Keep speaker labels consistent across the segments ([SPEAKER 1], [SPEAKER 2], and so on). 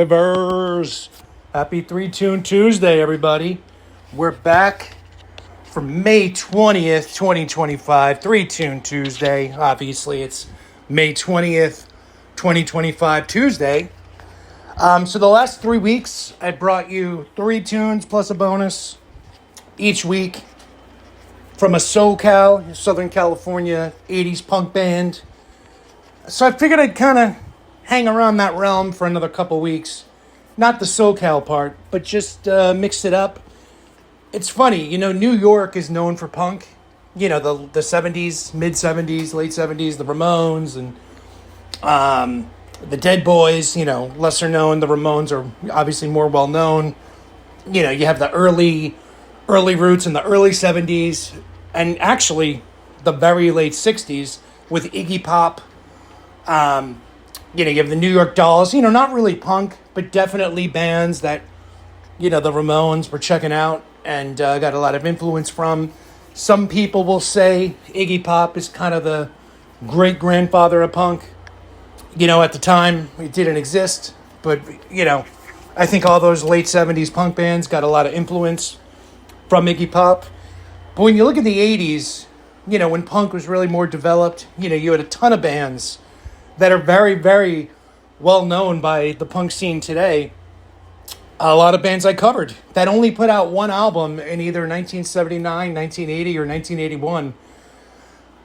[SPEAKER 1] Rivers. Happy ThreeTuneTuesday, everybody. We're back for May 20th, 2025. ThreeTuneTuesday. Obviously, it's May 20th, 2025 Tuesday. So the last 3 weeks, I brought you 3 tunes plus a bonus each week from a SoCal, Southern California, 80s punk band. So I figured I'd kind of hang around that realm for another couple weeks. Not the SoCal part, but just mix it up. It's funny, New York is known for punk. The 70s, mid-70s, late 70s, the Ramones and the Dead Boys, lesser known. The Ramones are obviously more well-known. You have the early roots in the early 70s and actually the very late 60s with Iggy Pop. You have the New York Dolls, not really punk, but definitely bands that, the Ramones were checking out and got a lot of influence from. Some people will say Iggy Pop is kind of the great-grandfather of punk. At the time, it didn't exist, but, I think all those late 70s punk bands got a lot of influence from Iggy Pop. But when you look at the 80s, when punk was really more developed, you had a ton of bands that are very, very well known by the punk scene today. A lot of bands I covered that only put out one album in either 1979, 1980, or 1981,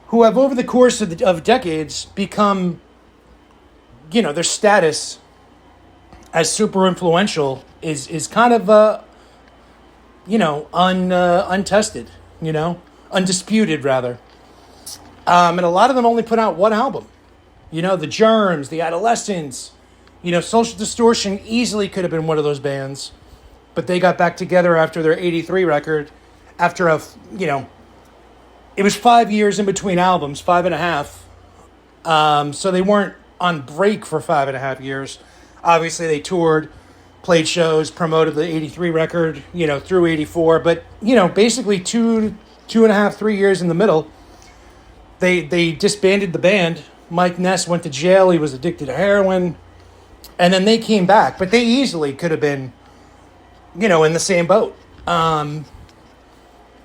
[SPEAKER 1] who have over the course of decades become, their status as super influential is kind of, untested, undisputed rather. And a lot of them only put out one album. The Germs, the Adolescents, Social Distortion easily could have been one of those bands, but they got back together after their 83 record, after it was 5 years in between albums, 5.5. So they weren't on break for 5.5 years. Obviously they toured, played shows, promoted the 83 record, through 84, but, basically 2.5, 3 years in the middle, they disbanded the band. Mike Ness went to jail. He was addicted to heroin. And then they came back. But they easily could have been, in the same boat. And,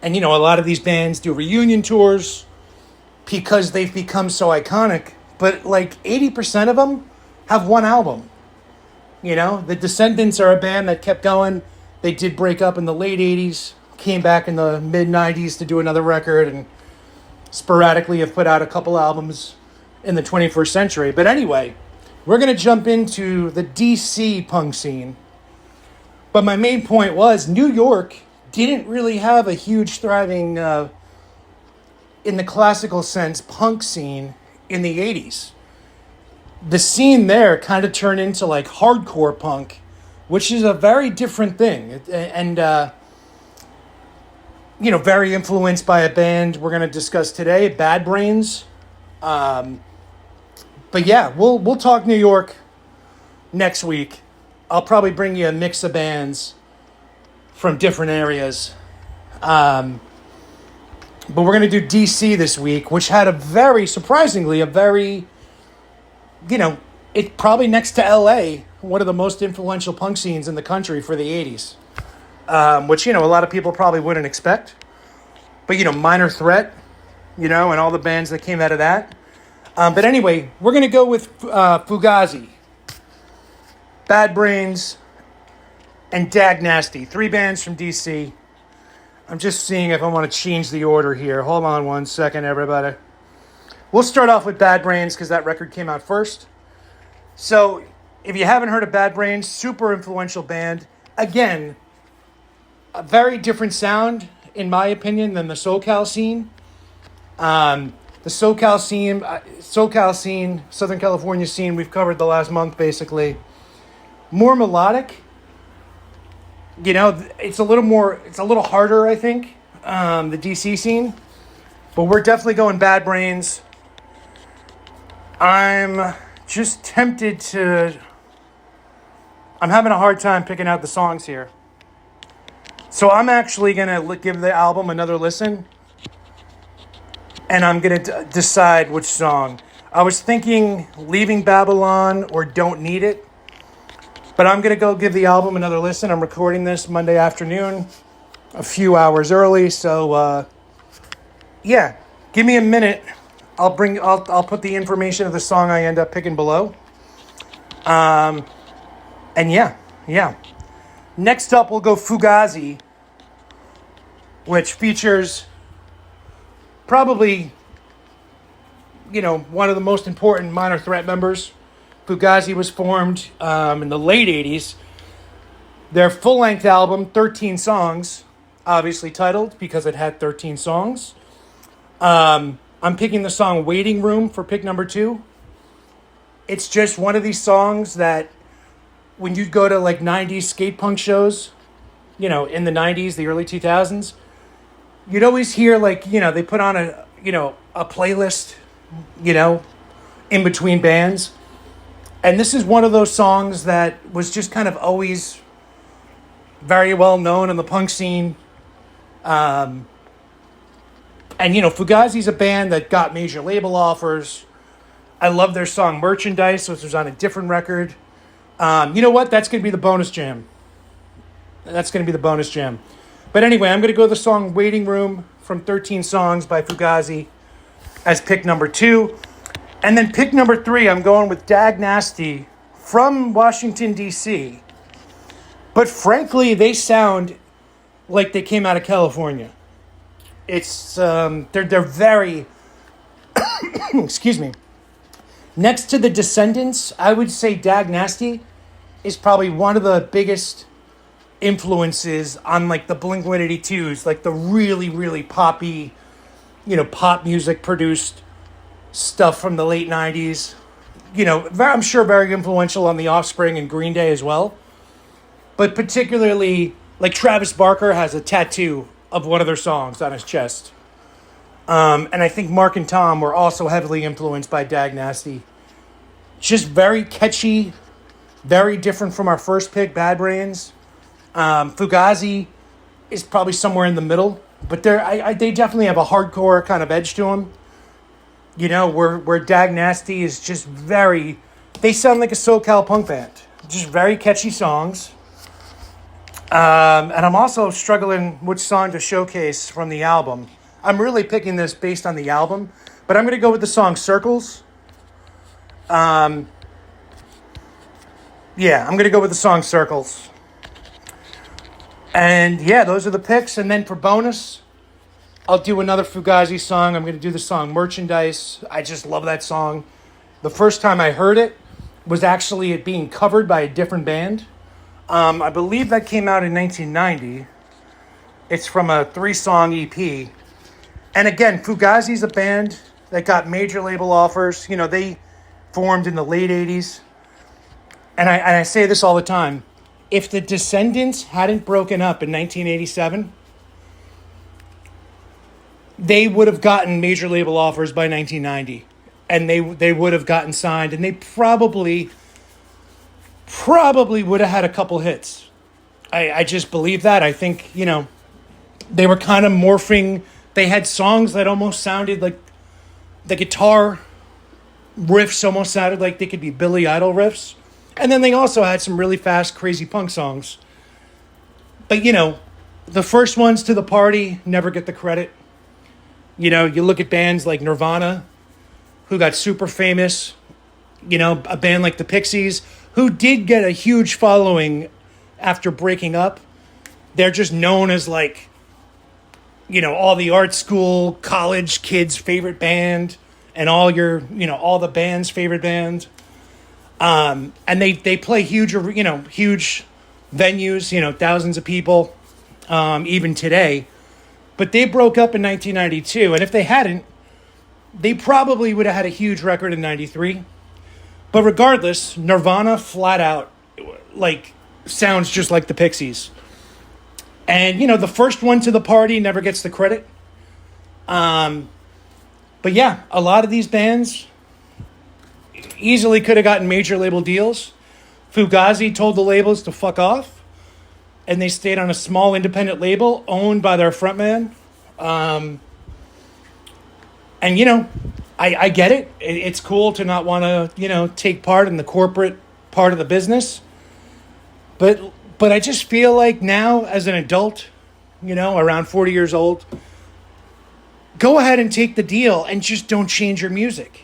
[SPEAKER 1] a lot of these bands do reunion tours because they've become so iconic. But, 80% of them have one album. The Descendants are a band that kept going. They did break up in the late 80s. Came back in the mid-90s to do another record. And sporadically have put out a couple albums in the 21st century. But anyway, we're going to jump into the D.C. punk scene. But my main point was New York didn't really have a huge thriving, in the classical sense, punk scene in the 80s. The scene there kind of turned into hardcore punk, which is a very different thing. And, very influenced by a band we're going to discuss today, Bad Brains. But yeah, we'll talk New York next week. I'll probably bring you a mix of bands from different areas. But we're going to do D.C. this week, which had surprisingly, it's probably next to L.A., one of the most influential punk scenes in the country for the 80s. Which, a lot of people probably wouldn't expect. But, Minor Threat, and all the bands that came out of that. But anyway, we're going to go with Fugazi, Bad Brains, and Dag Nasty. 3 bands from D.C. I'm just seeing if I want to change the order here. Hold on one second, everybody. We'll start off with Bad Brains because that record came out first. So if you haven't heard of Bad Brains, super influential band. Again, a very different sound, in my opinion, than the SoCal scene. The SoCal scene, Southern California scene, we've covered the last month, basically. More melodic. It's a little harder, I think, the DC scene. But we're definitely going Bad Brains. I'm just tempted to... I'm having a hard time picking out the songs here. So I'm actually going to give the album another listen. And I'm going to decide which song. I was thinking Leaving Babylon or Don't Need It. But I'm going to go give the album another listen. I'm recording this Monday afternoon, a few hours early. So, yeah, give me a minute. I'll put the information of the song I end up picking below. And yeah. Next up, we'll go Fugazi, which features probably, one of the most important Minor Threat members. Fugazi was formed in the late 80s. Their full-length album, 13 songs, obviously titled because it had 13 songs. I'm picking the song Waiting Room for pick number 2. It's just one of these songs that when you'd go to like 90s skate punk shows, in the 90s, the early 2000s, you'd always hear they put on a playlist, in between bands. And this is one of those songs that was just kind of always very well known in the punk scene. And Fugazi's a band that got major label offers. I love their song Merchandise, which was on a different record. You know what? That's going to be the bonus jam. But anyway, I'm going to go with the song Waiting Room from 13 Songs by Fugazi as pick number 2. And then pick number 3, I'm going with Dag Nasty from Washington, D.C. But frankly, they sound like they came out of California. It's, they're very, excuse me. Next to the Descendants, I would say Dag Nasty is probably one of the biggest influences on like the Blink-182s, like the really, really poppy, pop music produced stuff from the late 90s. I'm sure very influential on The Offspring and Green Day as well. But particularly, like Travis Barker has a tattoo of one of their songs on his chest. And I think Mark and Tom were also heavily influenced by Dag Nasty. Just very catchy, very different from our first pick, Bad Brains. Fugazi is probably somewhere in the middle, but they definitely have a hardcore kind of edge to them. Where Dag Nasty is just they sound like a SoCal punk band. Just very catchy songs. And I'm also struggling which song to showcase from the album. I'm really picking this based on the album, but I'm going to go with the song Circles. I'm going to go with the song Circles. And yeah, those are the picks. And then for bonus, I'll do another Fugazi song. I'm going to do the song Merchandise. I just love that song. The first time I heard it was actually it being covered by a different band. I believe that came out in 1990. It's from a 3-song EP. And again, Fugazi's a band that got major label offers. They formed in the late 80s. And I say this all the time. If the Descendants hadn't broken up in 1987, they would have gotten major label offers by 1990. And they would have gotten signed. And they probably would have had a couple hits. I just believe that. I think, they were kind of morphing. They had songs that almost sounded like the guitar riffs almost sounded like they could be Billy Idol riffs. And then they also had some really fast, crazy punk songs. But, the first ones to the party never get the credit. You look at bands like Nirvana, who got super famous. A band like the Pixies, who did get a huge following after breaking up. They're just known as like, all the art school, college kids' favorite band, and all the band's favorite band. And they play huge venues, thousands of people, even today. But they broke up in 1992, and if they hadn't, they probably would have had a huge record in 93. But regardless, Nirvana flat out, sounds just like the Pixies. And, the first one to the party never gets the credit. But yeah, a lot of these bands easily could have gotten major label deals. Fugazi told the labels to fuck off, and they stayed on a small independent label owned by their frontman. And, I get it. It's cool to not want to, take part in the corporate part of the business. But I just feel like now, as an adult, around 40 years old, go ahead and take the deal and just don't change your music.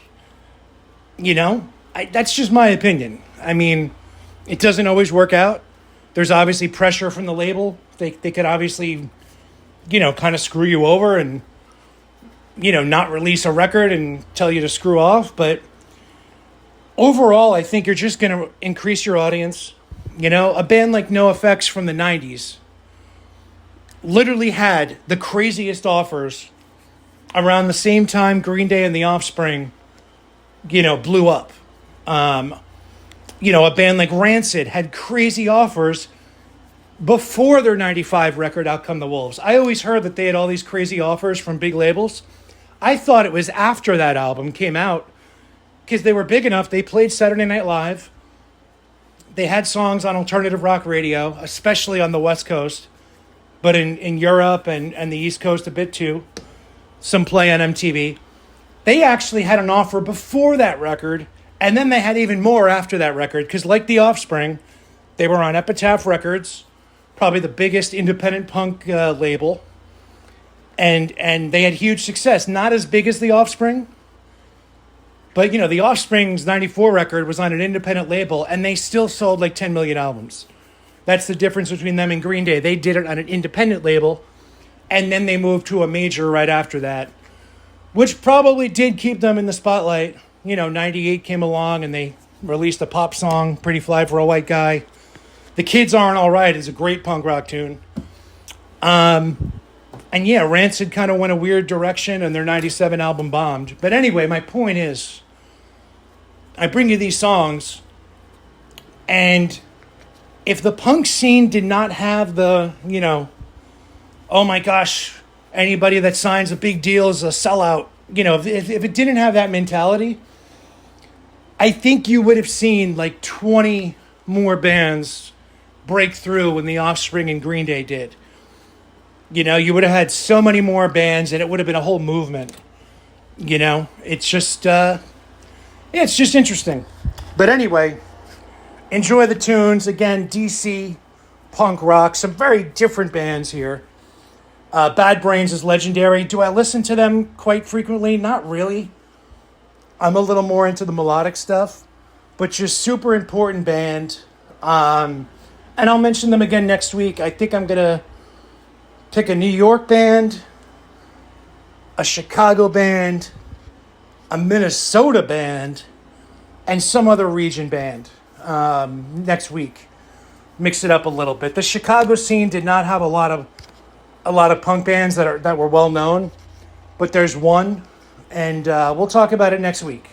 [SPEAKER 1] That's just my opinion. I mean, it doesn't always work out. There's obviously pressure from the label. They could obviously, kind of screw you over and, not release a record and tell you to screw off. But overall, I think you're just going to increase your audience. A band like NoFX from the 90s literally had the craziest offers around the same time Green Day and The Offspring, blew up. A band like Rancid had crazy offers before their 95 record, Out Come the Wolves. I always heard that they had all these crazy offers from big labels. I thought it was after that album came out because they were big enough. They played Saturday Night Live. They had songs on alternative rock radio, especially on the West Coast, but in Europe and the East Coast a bit too. Some play on MTV. They actually had an offer before that record, and then they had even more after that record, because like The Offspring, they were on Epitaph Records, probably the biggest independent punk label, and they had huge success. Not as big as The Offspring, but, The Offspring's 94 record was on an independent label, and they still sold like 10 million albums. That's the difference between them and Green Day. They did it on an independent label, and then they moved to a major right after that, which probably did keep them in the spotlight. 98 came along, and they released a pop song, Pretty Fly for a White Guy. The Kids Aren't Alright is a great punk rock tune. And yeah, Rancid kind of went a weird direction, and their 97 album bombed. But anyway, my point is, I bring you these songs, and if the punk scene did not have the, oh my gosh, anybody that signs a big deal is a sellout, if it didn't have that mentality, I think you would have seen like 20 more bands break through when The Offspring and Green Day did. You would have had so many more bands, and it would have been a whole movement. It's just interesting. But anyway, enjoy the tunes. Again, DC, punk rock, some very different bands here. Bad Brains is legendary. Do I listen to them quite frequently? Not really. I'm a little more into the melodic stuff, but just super important band. And I'll mention them again next week. I think I'm going to pick a New York band, a Chicago band, a Minnesota band, and some other region band next week. Mix it up a little bit. The Chicago scene did not have a lot of punk bands that were well known, but there's one, and we'll talk about it next week.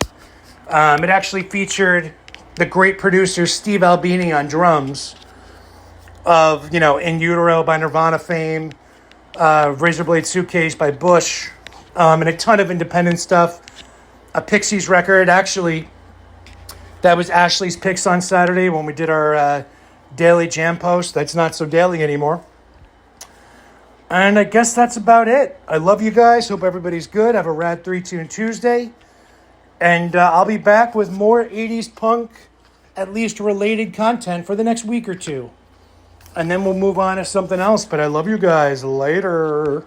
[SPEAKER 1] It actually featured the great producer Steve Albini on drums of In Utero by Nirvana fame, Razorblade Suitcase by Bush, and a ton of independent stuff. A Pixies record, actually, that was Ashley's picks on Saturday when we did our daily jam post. That's not so daily anymore. And I guess that's about it. I love you guys. Hope everybody's good. Have a rad 3-Tune Tuesday. And I'll be back with more 80s punk, at least related content for the next week or two. And then we'll move on to something else. But I love you guys. Later.